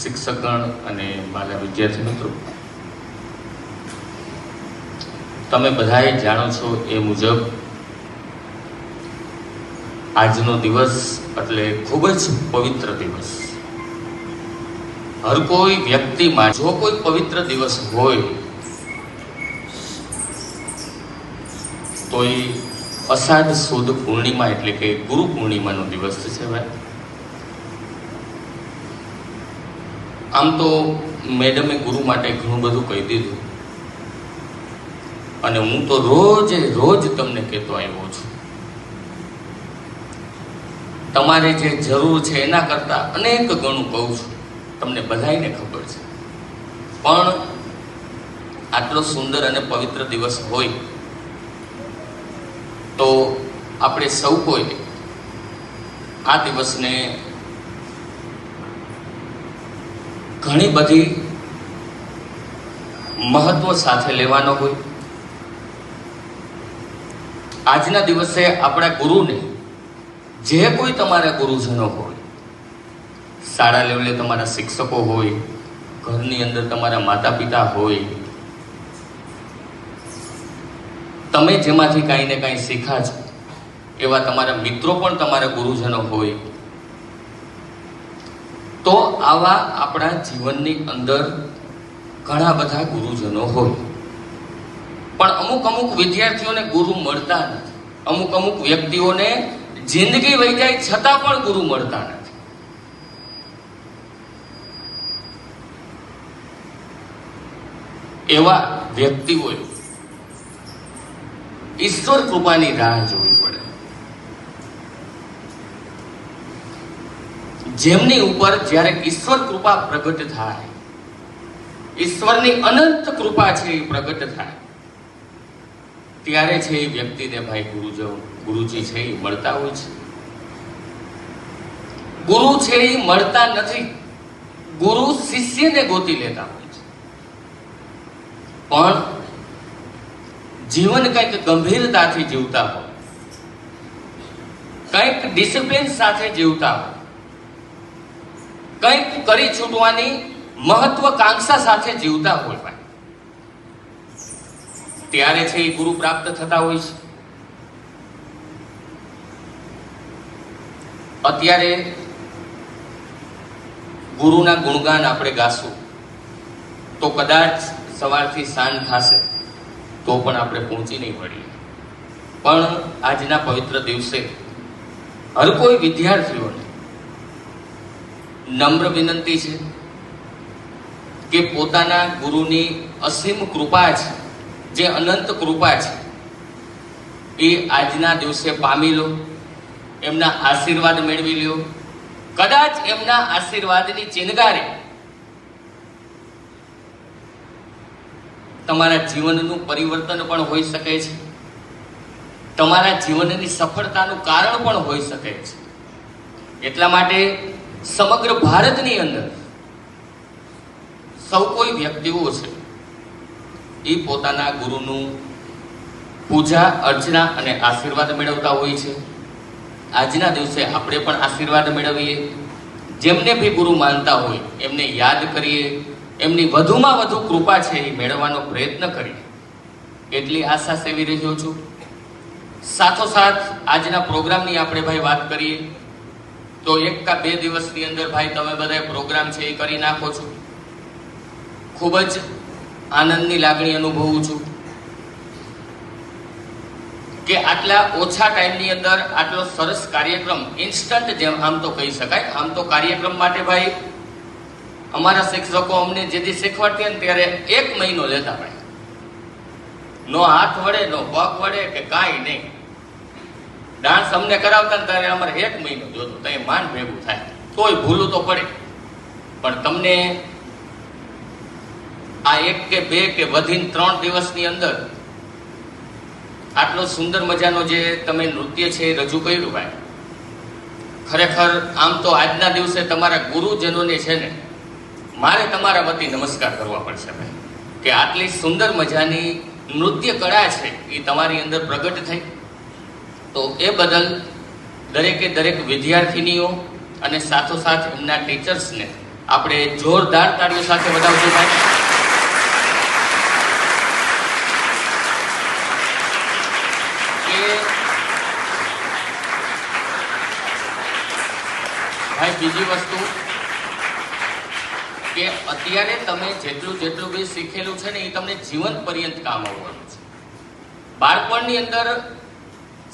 શિક્ષકગણ અને મારા વિદ્યાર્થી મિત્રો, તમે બધાએ જાણો છો એ મુજબ આજનો દિવસ એટલે ખૂબ જ પવિત્ર દિવસ. હર કોઈ વ્યક્તિમાં જો કોઈ પવિત્ર દિવસ હોય તો એ અષાઢ સુદ પૂર્ણિમા એટલે કે ગુરુ પૂર્ણિમાનો દિવસ છે ભાઈ. આમ તો મેડમે ગુરુ માટે ઘણું બધું કહી દીધું અને હું તો રોજ તમને કહેતો આવ્યો છું. તમારે જે જરૂર છે એના કરતા અનેક ગણું કહું છું, તમને બધાને ખબર છે. પણ આટલો સુંદર અને પવિત્ર દિવસ હોય તો આપણે સૌ કોઈ આ દિવસને ઘણી બધી મહત્વ સાથે લેવાનો હોય. આજના દિવસે આપણા ગુરુને, જે કોઈ તમારા ગુરુજનો હોય, શાળા લેવલે તમારા શિક્ષકો હોય, ઘરની અંદર તમારા માતા પિતા હોય, તમે જેમાંથી કાંઈ ને કાંઈ શીખ્યા છો એવા તમારા મિત્રો પણ તમારા ગુરુજનો હોય, તો આવા આપણા જીવનની અંદર ઘણા બધા ગુરુજનો હોય. પણ અમુક વિદ્યાર્થીઓને ગુરુ મળતા નથી. અમુક વ્યક્તિઓને જિંદગી વહી જાય છતાં પણ ગુરુ મળતા નથી. એવા વ્યક્તિઓએ ઈશ્વર કૃપાની રાહ જોવી પડે. જેમની ઉપર જ્યારે ઈશ્વર કૃપા પ્રગટ થાય, ઈશ્વરની અનંત કૃપા છે એ પ્રગટ થાય, ત્યારે છે એ વ્યક્તિને ભાઈ ગુરુજી છે એ મળતા હોય છે. ગુરુ છે એ મળતા નથી. ગુરુ શિષ્યને ગોતી લેતા હોય છે. પણ જીવન કંઈક ગંભીરતાથી જીવતા હોય, કંઈક ડિસિપ્લિન સાથે જીવતા હોય, કંઈક કરી છૂટવાની મહત્વકાંક્ષા સાથે જીવતા હોય ભાઈ, ત્યારે છે એ ગુરુ પ્રાપ્ત થતા હોય છે. અત્યારે ગુરુના ગુણગાન આપણે ગાશું તો કદાચ સવારથી સાંજ થશે તો પણ આપણે પહોંચી નહીં વળીએ. પણ આજના પવિત્ર દિવસે હર કોઈ વિદ્યાર્થીઓને નમ્ર વિનંતી છે કે પોતાના ગુરુની અસીમ કૃપા છે, જે અનંત કૃપા છે, એ આજના દિવસે પામી લો, એમના આશીર્વાદ મેળવી લ્યો. કદાચ એમના આશીર્વાદની ચિનગારે તમારા જીવનનું પરિવર્તન પણ હોઈ શકે છે, તમારા જીવનની સફળતાનું કારણ પણ હોઈ શકે છે. એટલા માટે સમગ્ર ભારતની અંદર સૌ કોઈ વ્યક્તિઓ છે એ પોતાના ગુરુનું પૂજા અર્ચના અને આશીર્વાદ મેળવતા હોય છે. આજના દિવસે આપણે પણ આશીર્વાદ મેળવીએ. જેમને બી ગુરુ માનતા હોય એમને યાદ કરીએ, એમની વધુમાં વધુ કૃપા છે એ મેળવવાનો પ્રયત્ન કરીએ, એટલી આશા સેવી રહ્યો છું. સાથોસાથ આજના પ્રોગ્રામની આપણે ભાઈ વાત કરીએ તો 1 કે 2 દિવસની અંદર ભાઈ તમે બધા પ્રોગ્રામ છે એ કરી નાખો છો. ખૂબ જ આનંદની લાગણી અનુભવું છું કે આટલા ઓછા ટાઈમની અંદર આટલો સરસ કાર્યક્રમ, ઇન્સ્ટન્ટ જેમ આમ તો કહી શકાય. આમ તો કાર્યક્રમ માટે ભાઈ અમારા શિક્ષકો અમને જેથી શીખવાડતા ને ત્યારે 1 મહિનો લેતા ભાઈ. નો હાથ વડે, નો પગ વડે કે કાંઈ નહીં. ડાન્સ અમને કરાવતા ને ત્યારે અમારે 1 મહિનો જોતો, ત્યાં માન ભેગું થાય. તોય ભૂલું તો પડે. પણ તમને આ 1 કે 2 કે વધીને 3 દિવસની અંદર આટલો સુંદર મજાનો જે તમે નૃત્ય છે એ રજૂ કર્યું ભાઈ, ખરેખર આમ તો આજના દિવસે તમારા ગુરુજનોને છે ને મારે તમારા વતી નમસ્કાર કરવા પડશે ભાઈ, કે આટલી સુંદર મજાની નૃત્ય કળા છે એ તમારી અંદર પ્રગટ થઈ. તો એ બદલ દરેકે દરેક વિદ્યાર્થીનીઓ અને સાથોસાથ એમના ટીચર્સને આપણે જોરદાર તાળીઓ સાથે વધાવજો ભાઈ. ભાઈ બીજી વસ્તુ કે અત્યારે તમે જેટલું બી શીખેલું છે ને એ તમને જીવન પર્યંત કામ આવવાનું છે. બાળપણની અંદર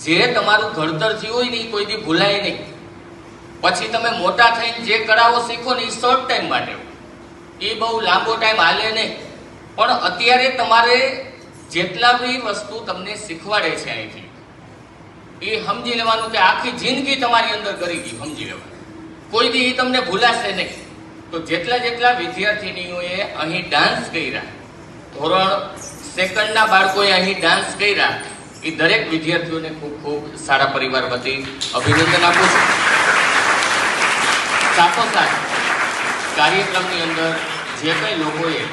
જે તમારું ઘડતર થયું હોય ને એ કોઈ દી ભૂલાય નહીં. પછી તમે મોટા થઈને જે કળાઓ શીખો ને એ શોર્ટ ટાઈમ માટે, એ બહુ લાંબો ટાઈમ હાલે નહીં. પણ અત્યારે તમારે જેટલા બી વસ્તુ તમને શીખવાડે છે અહીંથી, એ સમજી લેવાનું કે આખી જિંદગી તમારી અંદર કરી ગઈ. સમજી લેવાનું, કોઈ દી એ તમને ભૂલાશે નહીં. તો જેટલા વિદ્યાર્થીનીઓએ અહીં ડાન્સ કર્યા, ધોરણ સેકન્ડના બાળકોએ અહીં ડાન્સ કર્યા, એ દરેક વિદ્યાર્થીઓને ખૂબ ખૂબ સારા પરિવાર વતી અભિનંદન આપું છું. સાથોસાથ કાર્યક્રમની અંદર જે કંઈ લોકોએ,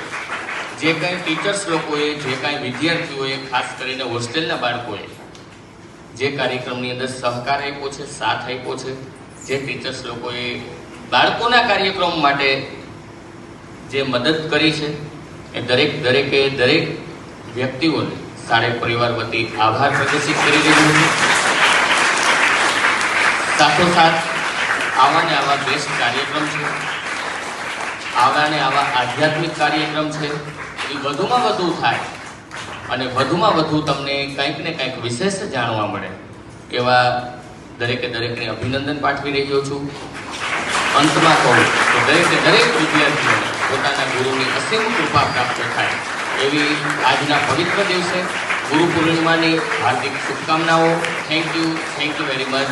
જે કંઈ ટીચર્સ લોકોએ, જે કાંઈ વિદ્યાર્થીઓએ, ખાસ કરીને હોસ્ટેલના બાળકોએ જે કાર્યક્રમની અંદર સહકાર આપ્યો છે, સાથ આપ્યો છે, જે ટીચર્સ લોકોએ બાળકોના કાર્યક્રમ માટે જે મદદ કરી છે, એ દરેક વ્યક્તિઓને શાળા પરિવાર વતી આભાર પ્રદર્શિત કરી રહ્યું છે. સાથોસાથ આવા ને આવા બેસ્ટ કાર્યક્રમ છે, આવા ને આવા આધ્યાત્મિક કાર્યક્રમ છે, એ વધુમાં વધુ થાય અને વધુમાં વધુ તમને કંઈક ને કંઈક વિશેષ જાણવા મળે એવા દરેકને અભિનંદન પાઠવી રહ્યો છું. અંતમાં કહું તો દરેક વિદ્યાર્થીઓને પોતાના ગુરુની અસીમ કૃપા પ્રાપ્ત થાય એવી આજના પવિત્ર દિવસે ગુરુ પૂર્ણિમાની હાર્દિક શુભકામનાઓ. Thank you very much.